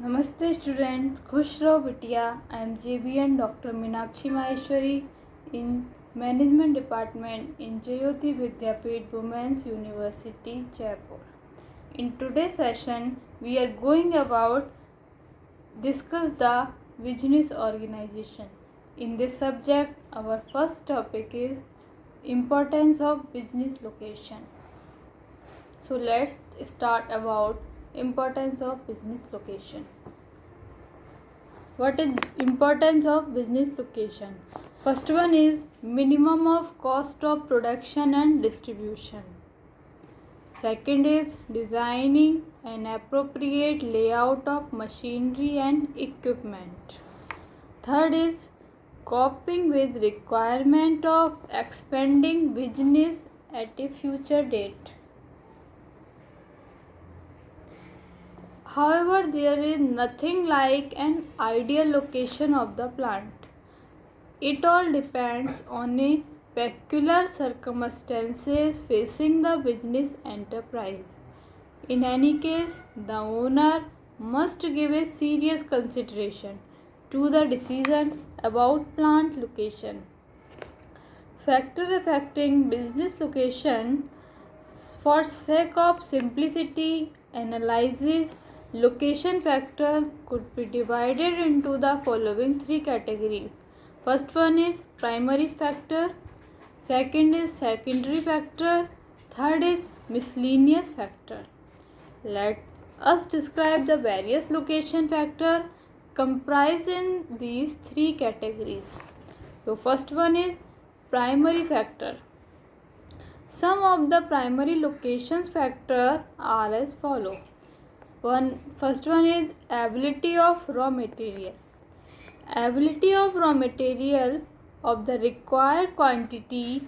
Namaste student, खुश रहो बिटिया. I am JBN Dr. Meenakshi Maheshwari in Management Department in Jayoti Vidyapeeth Women's University, Jaipur. In today's session, we are going about discuss the business organization. In this subject, our first topic is importance of business location. So let's start about importance of business location. What is importance of business location? First one is minimum of cost of production and distribution. Second is designing an appropriate layout of machinery and equipment. Third is coping with requirement of expanding business at a future date. However, there is nothing like an ideal location of the plant. It all depends on a peculiar circumstances facing the business enterprise. In any case, the owner must give a serious consideration to the decision about plant location. Factor affecting business location. For sake of simplicity analysis, location factor could be divided into the following three categories. First one is primary factor, second is secondary factor, third is miscellaneous factor. Let us describe the various location factor comprised in these three categories. So first one is primary factor. Some of the primary locations factor are as follow. First one is availability of raw material. Availability of raw material of the required quantity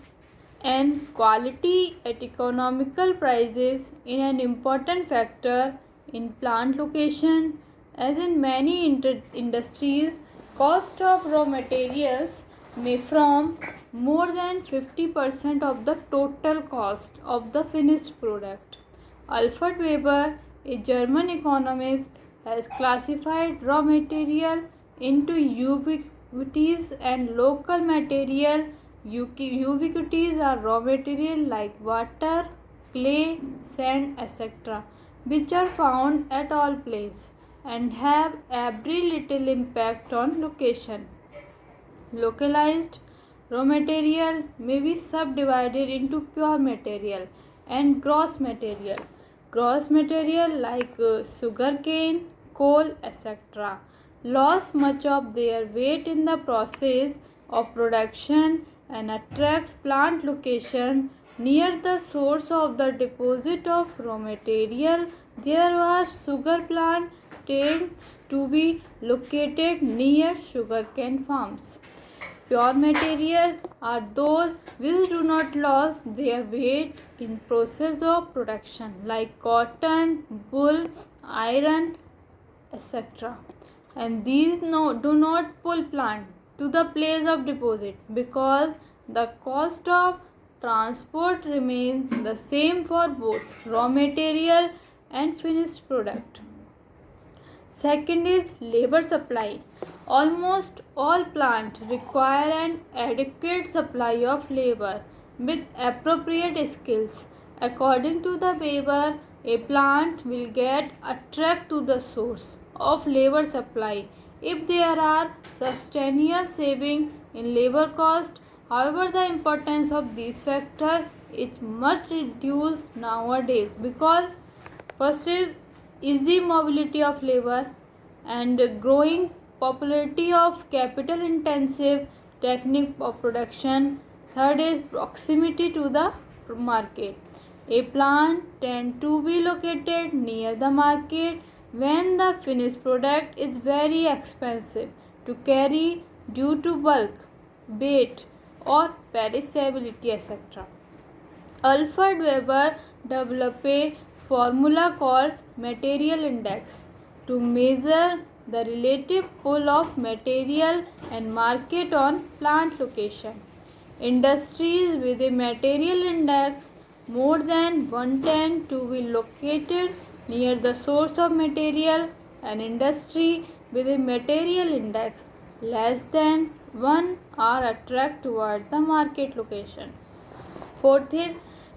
and quality at economical prices is an important factor in plant location. As in many industries, cost of raw materials may form more than 50% of the total cost of the finished product. Alfred Weber, a German economist, has classified raw material into ubiquitous and local material. Ubiquitous are raw material like water, clay, sand, etc., which are found at all places and have every little impact on location. Localized raw material may be subdivided into pure material and gross material. Gross material like sugarcane, coal, etc. lose much of their weight in the process of production and attract plant location near the source of the deposit of raw material. There are sugar plant tends to be located near sugarcane farms. Pure material are those which do not lose their weight in process of production like cotton, wool, iron, etc. And these do not pull plant to the place of deposit because the cost of transport remains the same for both raw material and finished product. Second is labor supply. Almost all plants require an adequate supply of labor with appropriate skills. According to the Weber, a plant will get attract to the source of labor supply if there are substantial saving in labor cost. However, the importance of these factors is much reduced nowadays because first is easy mobility of labor and growing popularity of capital intensive technique of production. Third is proximity to the market. A plant tend to be located near the market when the finished product is very expensive to carry due to bulk, weight or perishability, etc. Alfred Weber developed a formula called material index to measure the relative pull of material and market on plant location. Industries with a material index more than 1 tend to be located near the source of material An industry with a material index less than 1 are attracted toward the market location. Fourth is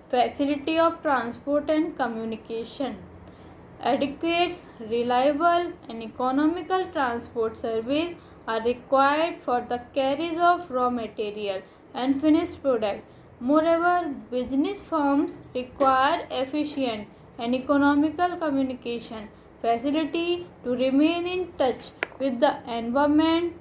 facility of transport and communication. Adequate, reliable, and economical transport services are required for the carriage of raw material and finished product. Moreover, business firms require efficient and economical communication facility to remain in touch with the environment,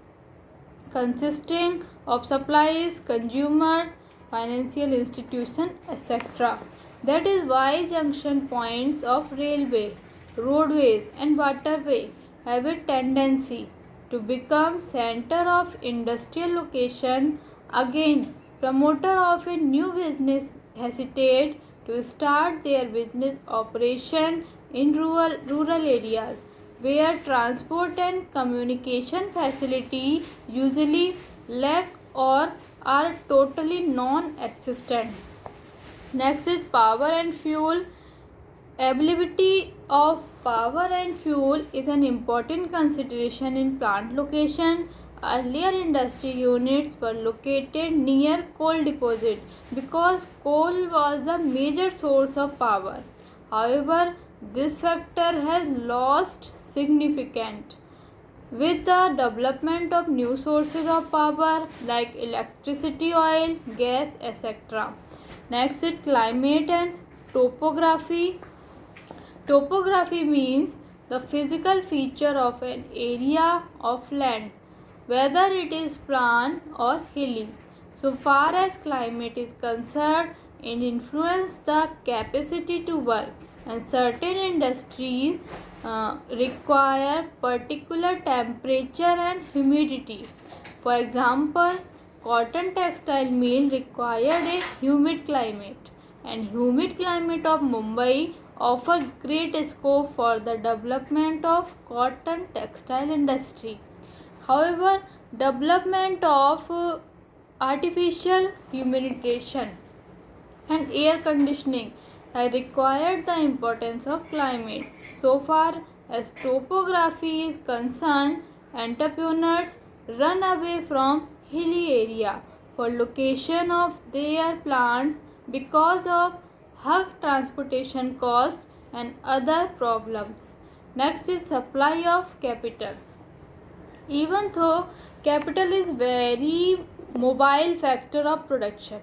consisting of suppliers, consumers, financial institutions, etc. That is why junction points of railway, roadways, and waterway have a tendency to become center of industrial location. Again, promoter of a new business hesitate to start their business operation in rural areas where transport and communication facility usually lack or are totally non-existent. Next is power and fuel. Availability of power and fuel is an important consideration in plant location. Earlier industry units were located near coal deposit because coal was the major source of power. However, this factor has lost significant with the development of new sources of power like electricity, oil, gas, etc. Next is climate and topography. Topography means the physical feature of an area of land, whether it is plain or hilly. So far as climate is concerned, it influences the capacity to work, and certain industries require particular temperature and humidity. For example, cotton textile mill required a humid climate, and humid climate of Mumbai offer great scope for the development of cotton textile industry. However, development of artificial humidity and air conditioning have required the importance of climate. So far as topography is concerned, entrepreneurs run away from hilly area for location of their plants because of high transportation cost and other problems. Next is supply of capital. Even though capital is very mobile factor of production,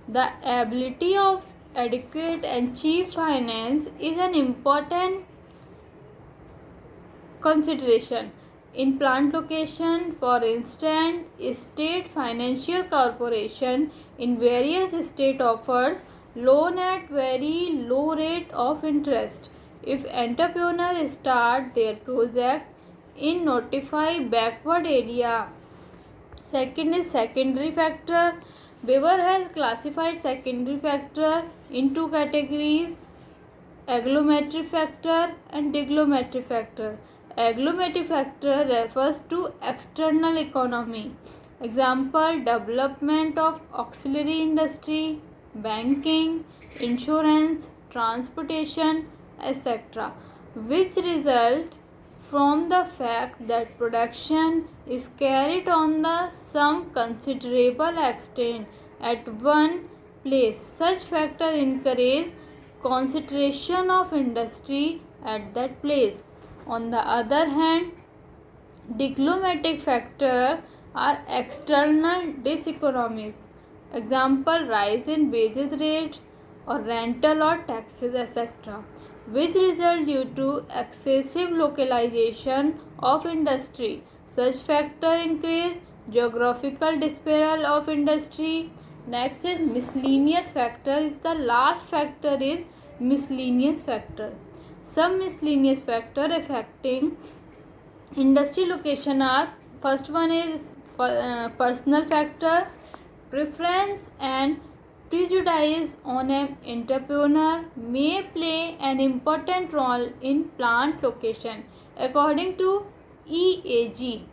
the ability of adequate and cheap finance is an important consideration. In plant location, for instance, state financial corporation in various state offers loan at very low rate of interest. If entrepreneurs start their project in notify backward area. Second is secondary factor. Weber has classified secondary factor into categories: agglomeratory factor and degglomeratory factor. Agglomeratory factor refers to external economy. Example: development of auxiliary industry, banking, insurance, transportation, etc., which result from the fact that production is carried on the some considerable extent at one place. Such factors encourage concentration of industry at that place. On the other hand, diplomatic factors are external diseconomies. Example: rise in wages rate or rental or taxes, etc., which result due to excessive localization of industry. Such factors increase geographical dispersal of industry. Next is miscellaneous factor. Is the last factor is miscellaneous factor. Some miscellaneous factor affecting industry location are: first one is personal factor. Preference and prejudice on an entrepreneur may play an important role in plant location. According to EAG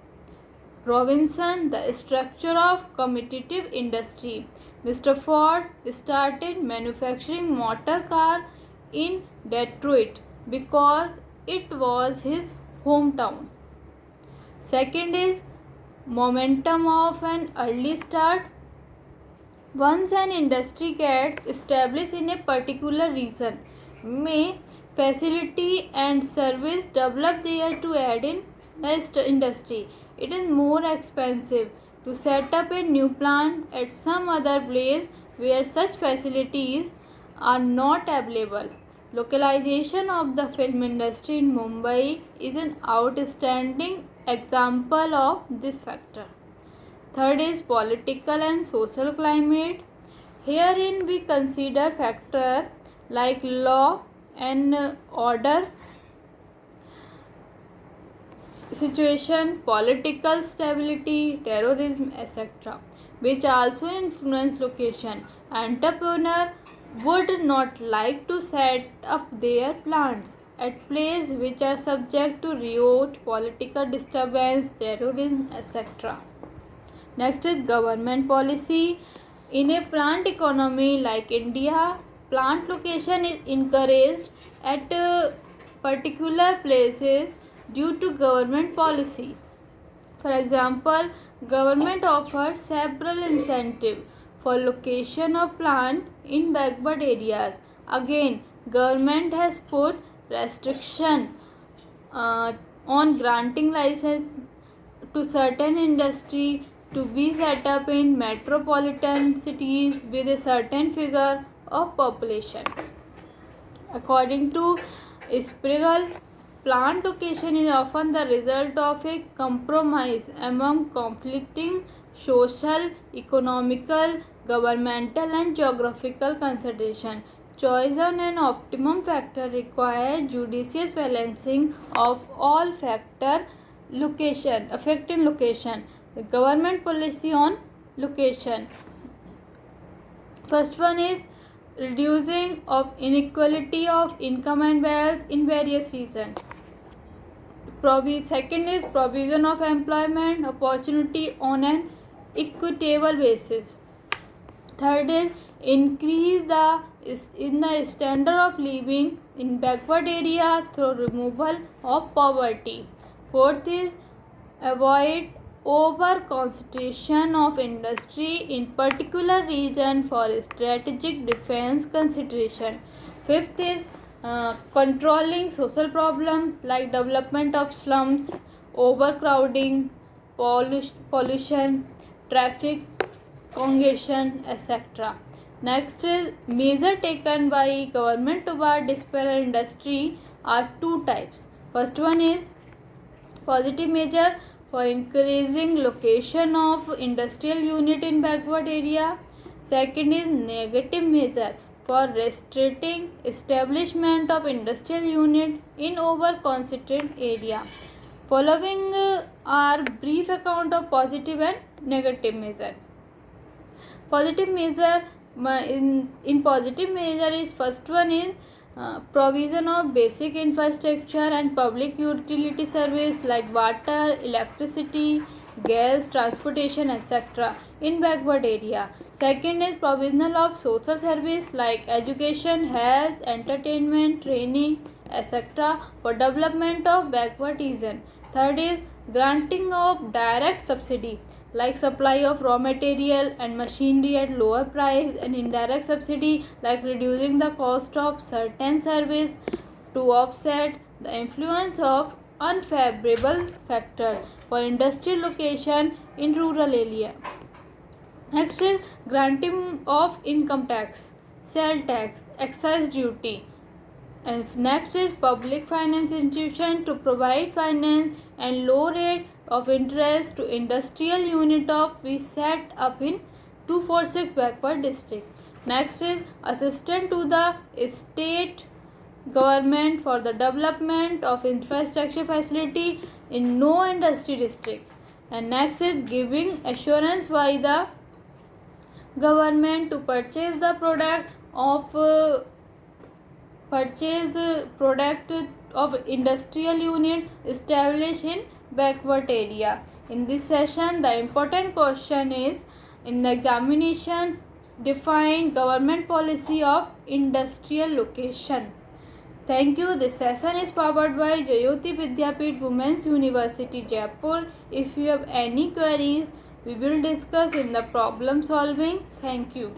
Robinson, the structure of competitive industry. Mr. Ford started manufacturing motor car in Detroit because it was his hometown. Second is momentum of an early start. Once an industry gets established in a particular region, may facility and service develop there to add in the industry. It is more expensive to set up a new plant at some other place where such facilities are not available. Localization of the film industry in Mumbai is an outstanding example of this factor. Third is political and social climate. Herein we consider factors like law and order situation, political stability, terrorism, etc., which also influence location. Entrepreneur would not like to set up their plants at places which are subject to riot, political disturbance, terrorism, etc. Next is government policy. In a plant economy like India, plant location is encouraged at particular places due to government policy. For example, government offers several incentives for location of plant in backward areas. Again, government has put restriction on granting license to certain industry to be set up in metropolitan cities with a certain figure of population. According to Spiegel, plant location is often the result of a compromise among conflicting social, economical, governmental, and geographical considerations. Choice on an optimum factor requires judicious balancing of all factors affecting location. The government policy on location. First one is reducing of inequality of income and wealth in various regions. Second is provision of employment opportunity on an equitable basis. Third is increase in the standard of living in backward area through removal of poverty. Fourth is avoid over concentration of industry in particular region for strategic defense consideration. Fifth is controlling social problems like development of slums, overcrowding, pollution, traffic congestion, etc. Next is measure taken by government toward disparate industry are two types. First one is positive measure for increasing location of industrial unit in backward area. Second is negative measure for restricting establishment of industrial unit in over concentrated area. Following are brief account of positive and negative measure. Positive measure in positive measure is first one is provision of basic infrastructure and public utility service like water, electricity, gas, transportation, etc. in backward area. Second is provisional of social service like education, health, entertainment, training, etc. for development of backward region. Third is granting of direct subsidy like supply of raw material and machinery at lower price, and indirect subsidy like reducing the cost of certain service to offset the influence of unfavorable factors for industrial location in rural area. Next is granting of income tax, sale tax, excise duty. And next is public finance institution to provide finance and low rate of interest to industrial unit of we set up in 246 backward district. Next is assistant to the state government for the development of infrastructure facility in no industry district. And next is giving assurance by the government to purchase the product of industrial unit established in backward area. In this session, the important question is in the examination, define government policy of industrial location. Thank you. This session is powered by Jayoti Vidyapeeth Women's University, Jaipur. If you have any queries, we will discuss in the problem solving. Thank you.